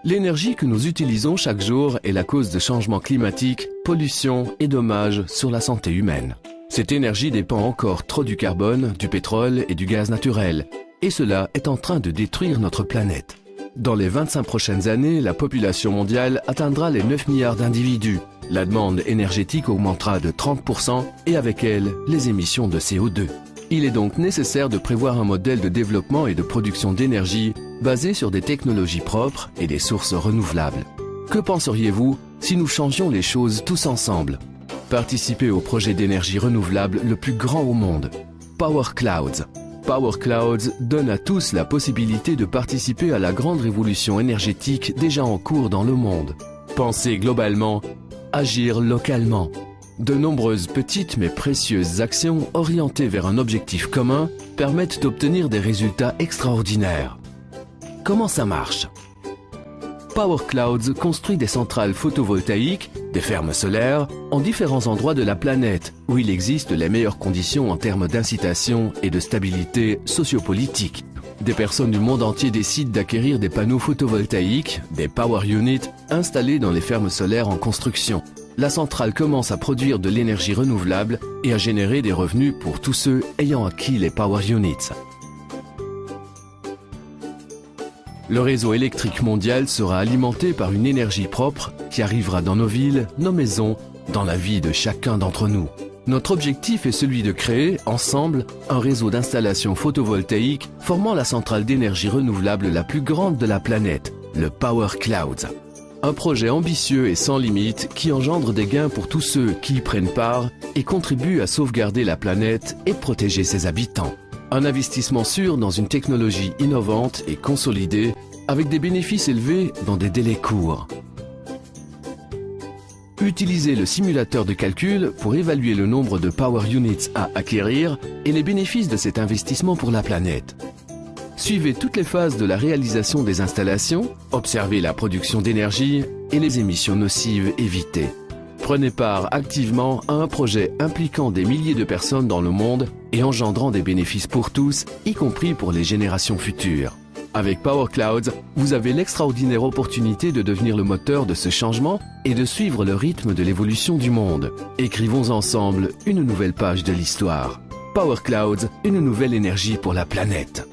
L'énergie que nous utilisons chaque jour est la cause de changements climatiques, pollution et dommages sur la santé humaine. Cette énergie dépend encore trop du carbone, du pétrole et du gaz naturel, et cela est en train de détruire notre planète. Dans les 25 prochaines années, la population mondiale atteindra les 9 milliards d'individus. La demande énergétique augmentera de 30% et avec elle, les émissions de CO2. Il est donc nécessaire de prévoir un modèle de développement et de production d'énergie basé sur des technologies propres et des sources renouvelables. Que penseriez-vous si nous changions les choses tous ensemble? Participez au projet d'énergie renouvelable le plus grand au monde, Power Clouds. Power Clouds donne à tous la possibilité de participer à la grande révolution énergétique déjà en cours dans le monde. Pensez globalement, agir localement. De nombreuses petites mais précieuses actions orientées vers un objectif commun permettent d'obtenir des résultats extraordinaires. Comment ça marche? Power Clouds construit des centrales photovoltaïques, des fermes solaires, en différents endroits de la planète où il existe les meilleures conditions en termes d'incitation et de stabilité sociopolitique. Des personnes du monde entier décident d'acquérir des panneaux photovoltaïques, des power units, installés dans les fermes solaires en construction. La centrale commence à produire de l'énergie renouvelable et à générer des revenus pour tous ceux ayant acquis les power units. Le réseau électrique mondial sera alimenté par une énergie propre qui arrivera dans nos villes, nos maisons, dans la vie de chacun d'entre nous. Notre objectif est celui de créer, ensemble, un réseau d'installations photovoltaïques formant la centrale d'énergie renouvelable la plus grande de la planète, le Power Clouds. Un projet ambitieux et sans limite qui engendre des gains pour tous ceux qui y prennent part et contribuent à sauvegarder la planète et protéger ses habitants. Un investissement sûr dans une technologie innovante et consolidée avec des bénéfices élevés dans des délais courts. Utilisez le simulateur de calcul pour évaluer le nombre de power units à acquérir et les bénéfices de cet investissement pour la planète. Suivez toutes les phases de la réalisation des installations, observez la production d'énergie et les émissions nocives évitées. Prenez part activement à un projet impliquant des milliers de personnes dans le monde et engendrant des bénéfices pour tous, y compris pour les générations futures. Avec Power Clouds, vous avez l'extraordinaire opportunité de devenir le moteur de ce changement et de suivre le rythme de l'évolution du monde. Écrivons ensemble une nouvelle page de l'histoire. Power Clouds, une nouvelle énergie pour la planète.